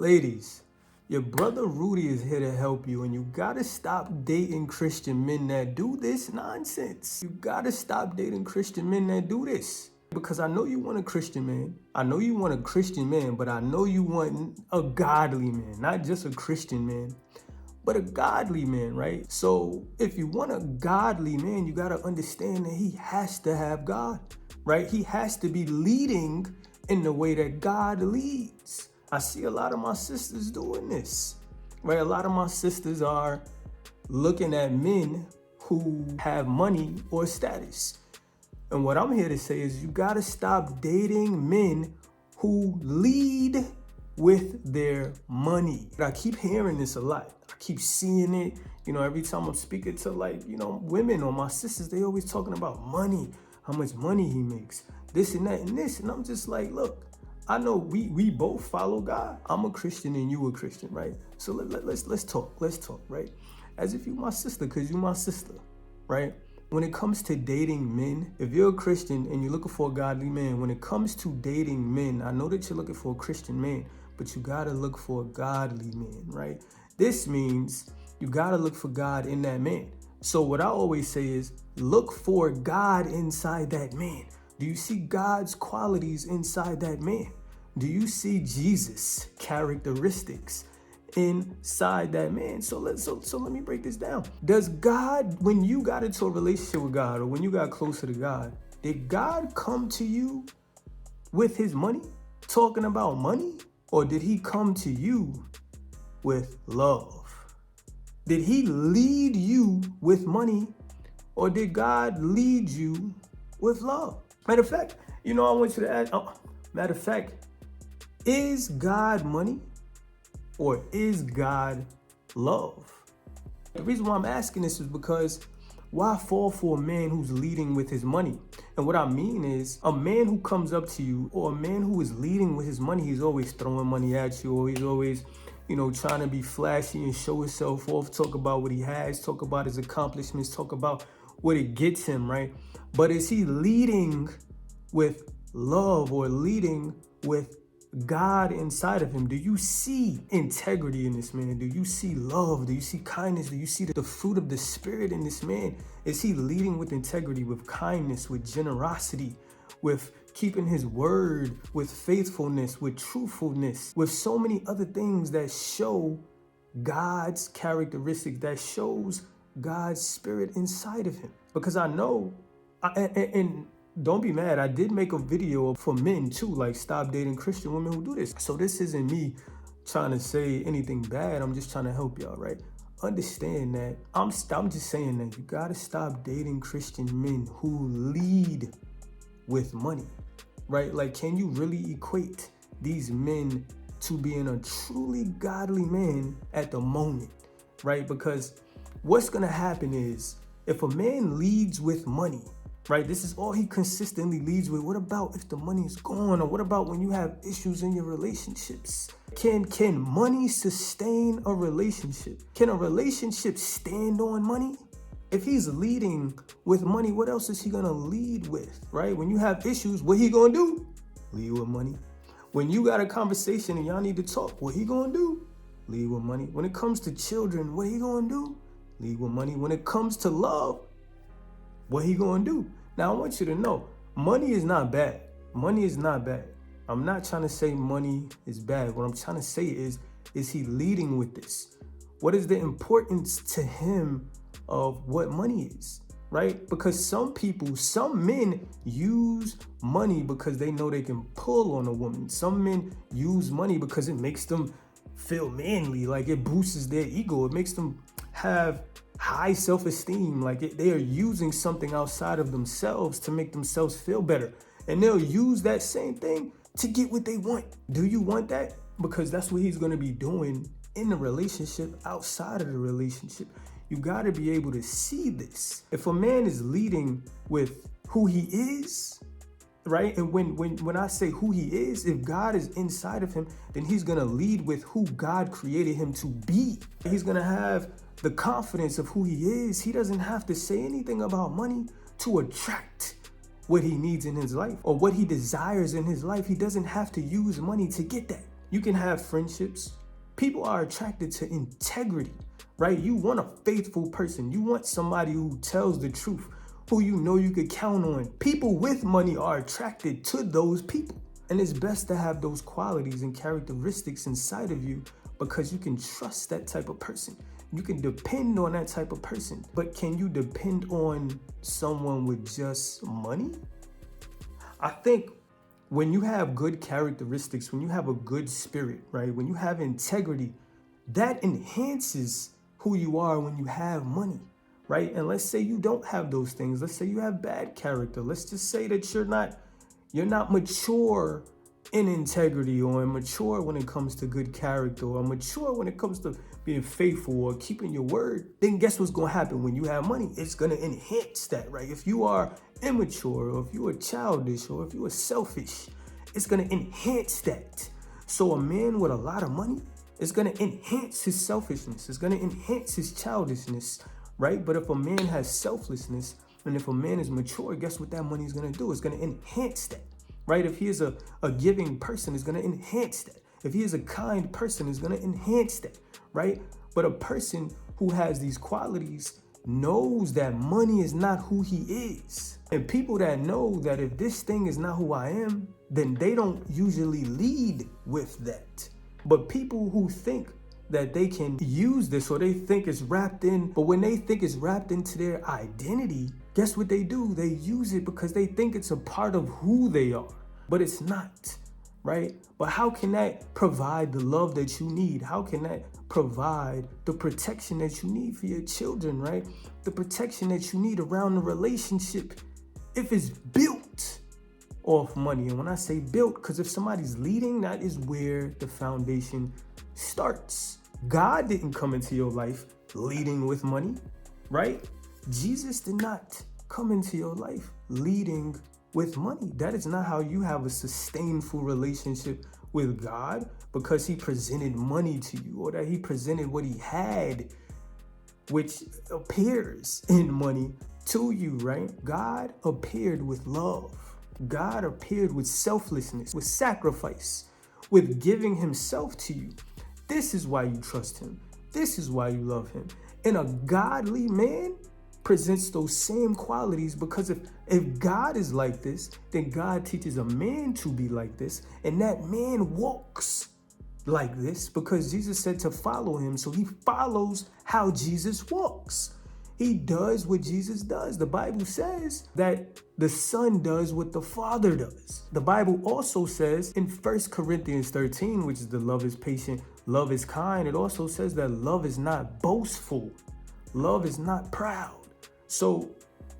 Ladies, your brother Rudy is here to help you, and you gotta stop dating Christian men that do this nonsense. You gotta stop dating Christian men that do this. Because I know you want a Christian man. I know you want a Christian man, but I know you want a godly man, not just a Christian man, but a godly man, right? So if you want a godly man, you gotta understand that he has to have God, right? He has to be leading in the way that God leads. I see a lot of my sisters doing this, right? A lot of my sisters are looking at men who have money or status. And what I'm here to say is you gotta stop dating men who lead with their money. I keep hearing this a lot. I keep seeing it. Every time I'm speaking to women or my sisters, they always talking about money, how much money he makes, this and that and this. And I'm just like, look, I know we both follow God. I'm a Christian and you a Christian, right? So let's talk, right? As if you my sister, because you my sister, right? When it comes to dating men, if you're a Christian and you're looking for a godly man, when it comes to dating men, I know that you're looking for a Christian man, but you gotta look for a godly man, right? This means you gotta look for God in that man. So what I always say is look for God inside that man. Do you see God's qualities inside that man? Do you see Jesus' characteristics inside that man? So let me break this down. Does God, when you got into a relationship with God or when you got closer to God, did God come to you with his money, talking about money? Or did he come to you with love? Did he lead you with money, or did God lead you with love? Matter of fact, I want you to ask, is God money or is God love? The reason why I'm asking this is because why fall for a man who's leading with his money? And what I mean is a man who comes up to you or a man who is leading with his money, he's always throwing money at you, or he's always, trying to be flashy and show himself off, talk about what he has, talk about his accomplishments, talk about what it gets him, right? But is he leading with love or leading with God inside of him? Do you see integrity in this man? Do you see love? Do you see kindness? Do you see the fruit of the Spirit in this man? Is he leading with integrity, with kindness, with generosity, with keeping his word, with faithfulness, with truthfulness, with so many other things that show God's characteristics, that shows God's Spirit inside of him? Because I know, and don't be mad, I did make a video for men too, like stop dating Christian women who do this. So this isn't me trying to say anything bad. I'm just trying to help y'all, right? Understand that I'm just saying that you gotta stop dating Christian men who lead with money, right? Like, can you really equate these men to being a truly godly man at the moment, right? Because what's gonna happen is if a man leads with money, right, this is all he consistently leads with, what about if the money is gone? Or what about when you have issues in your relationships? Can money sustain a relationship? Can a relationship stand on money? If he's leading with money, what else is he gonna lead with, right? When you have issues, what he gonna do? Lead with money. When you got a conversation and y'all need to talk, what he gonna do? Lead with money. When it comes to children, what he gonna do? Lead with money. When it comes to love, what he gonna do? Now I want you to know, money is not bad. Money is not bad. I'm not trying to say money is bad. What I'm trying to say is he leading with this? What is the importance to him of what money is, right? Because some men use money because they know they can pull on a woman. Some men use money because it makes them feel manly, like it boosts their ego. It makes them have high self-esteem, like they are using something outside of themselves to make themselves feel better. And they'll use that same thing to get what they want. Do you want that? Because that's what he's going to be doing in the relationship, outside of the relationship. You got to be able to see this. If a man is leading with who he is, right? And when I say who he is, if God is inside of him, then he's going to lead with who God created him to be. He's going to have the confidence of who he is. He doesn't have to say anything about money to attract what he needs in his life or what he desires in his life. He doesn't have to use money to get that. You can have friendships. People are attracted to integrity, right? You want a faithful person. You want somebody who tells the truth, who you know you could count on. People with money are attracted to those people. And it's best to have those qualities and characteristics inside of you because you can trust that type of person. You can depend on that type of person. But can you depend on someone with just money? I think when you have good characteristics, when you have a good spirit, right? When you have integrity, that enhances who you are when you have money, right? And let's say you don't have those things. Let's say you have bad character. Let's just say that you're not mature in integrity or immature when it comes to good character or mature when it comes to being faithful or keeping your word. Then guess what's going to happen when you have money? It's going to enhance that, right? If you are immature or if you are childish or if you are selfish, it's going to enhance that. So a man with a lot of money is going to enhance his selfishness. It's going to enhance his childishness, right? But if a man has selflessness and if a man is mature, guess what that money is going to do? It's going to enhance that, right? If he is a giving person, it's going to enhance that. If he is a kind person, it's going to enhance that, right? But a person who has these qualities knows that money is not who he is. And people that know that if this thing is not who I am, then they don't usually lead with that. But people who think that they can use this or they think it's wrapped in, but when they think it's wrapped into their identity, guess what they do? They use it because they think it's a part of who they are, but it's not, right? But how can that provide the love that you need? How can that provide the protection that you need for your children, right? The protection that you need around the relationship if it's built off money. And when I say built, because if somebody's leading, that is where the foundation starts. God didn't come into your life leading with money, right? Jesus did not come into your life leading with money. That is not how you have a sustainful relationship with God, because he presented money to you, or that he presented what he had, which appears in money, to you, right? God appeared with love. God appeared with selflessness, with sacrifice, with giving himself to you. This is why you trust him. This is why you love him. And a godly man presents those same qualities, because if God is like this, then God teaches a man to be like this, and that man walks like this because Jesus said to follow him. So he follows how Jesus walks. He does what Jesus does. The Bible says that the Son does what the Father does. The Bible also says in 1 Corinthians 13, which is the love is patient, love is kind. It also says that love is not boastful. Love is not proud. So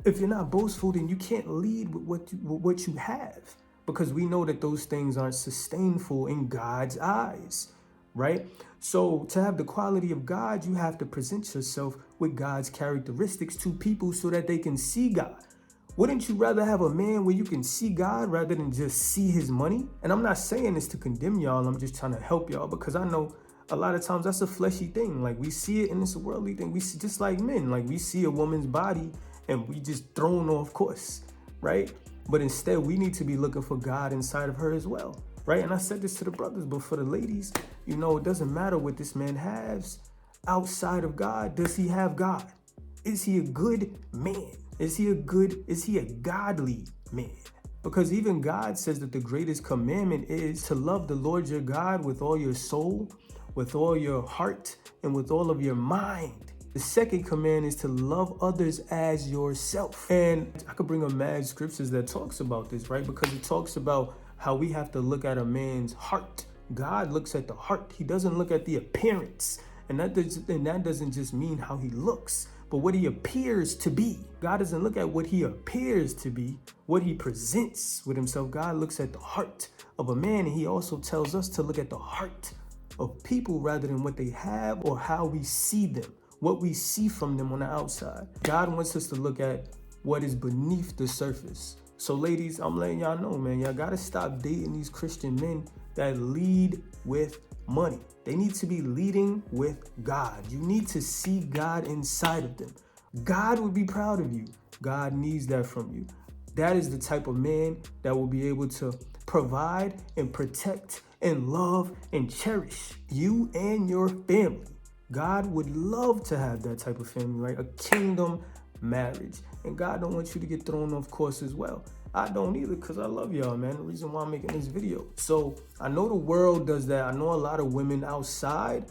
if you're not boastful, then you can't lead with what you have, because we know that those things aren't sustainable in God's eyes, right? So to have the quality of God, you have to present yourself with God's characteristics to people so that they can see God. Wouldn't you rather have a man where you can see God rather than just see his money? And I'm not saying this to condemn y'all. I'm just trying to help y'all, because I know a lot of times that's a fleshy thing. Like we see it, and it's a worldly thing. We see, just like men, like we see a woman's body and we just thrown off course, right? But instead we need to be looking for God inside of her as well, right? And I said this to the brothers, but for the ladies, you know, it doesn't matter what this man has outside of God. Does he have God? Is he a good man? Is he a godly man? Because even God says that the greatest commandment is to love the Lord your God with all your soul, with all your heart, and with all of your mind. The second command is to love others as yourself. And I could bring up mad scriptures that talks about this, right? Because it talks about how we have to look at a man's heart. God looks at the heart. He doesn't look at the appearance. And that doesn't just mean how he looks, but what he appears to be. God doesn't look at what he appears to be, what he presents with himself. God looks at the heart of a man, and he also tells us to look at the heart of people rather than what they have or how we see them, what we see from them on the outside. God wants us to look at what is beneath the surface. So ladies, I'm letting y'all know, man, y'all gotta stop dating these Christian men that lead with money. They need to be leading with God. You need to see God inside of them. God would be proud of you. God needs that from you. That is the type of man that will be able to provide and protect and love and cherish you and your family. God would love to have that type of family, right? A kingdom marriage. And God don't want you to get thrown off course as well. I don't either, because I love y'all, man. The reason why I'm making this video. So I know the world does that. I know a lot of women outside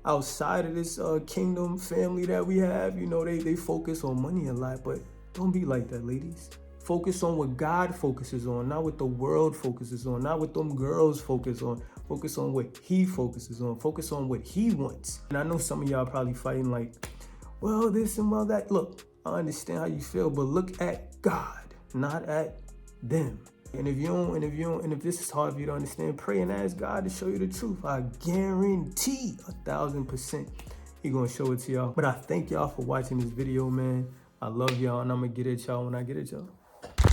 of this kingdom family that we have, you know, they focus on money a lot, but don't be like that, ladies. Focus on what God focuses on, not what the world focuses on, not what them girls focus on. Focus on what he focuses on. Focus on what he wants. And I know some of y'all probably fighting like, well, this and well, that. Look, I understand how you feel, but look at God, not at them. And if this is hard for you to understand, pray and ask God to show you the truth. I guarantee 1,000% He gonna show it to y'all. But I thank y'all for watching this video, man. I love y'all, and I'm gonna get at y'all when I get at y'all.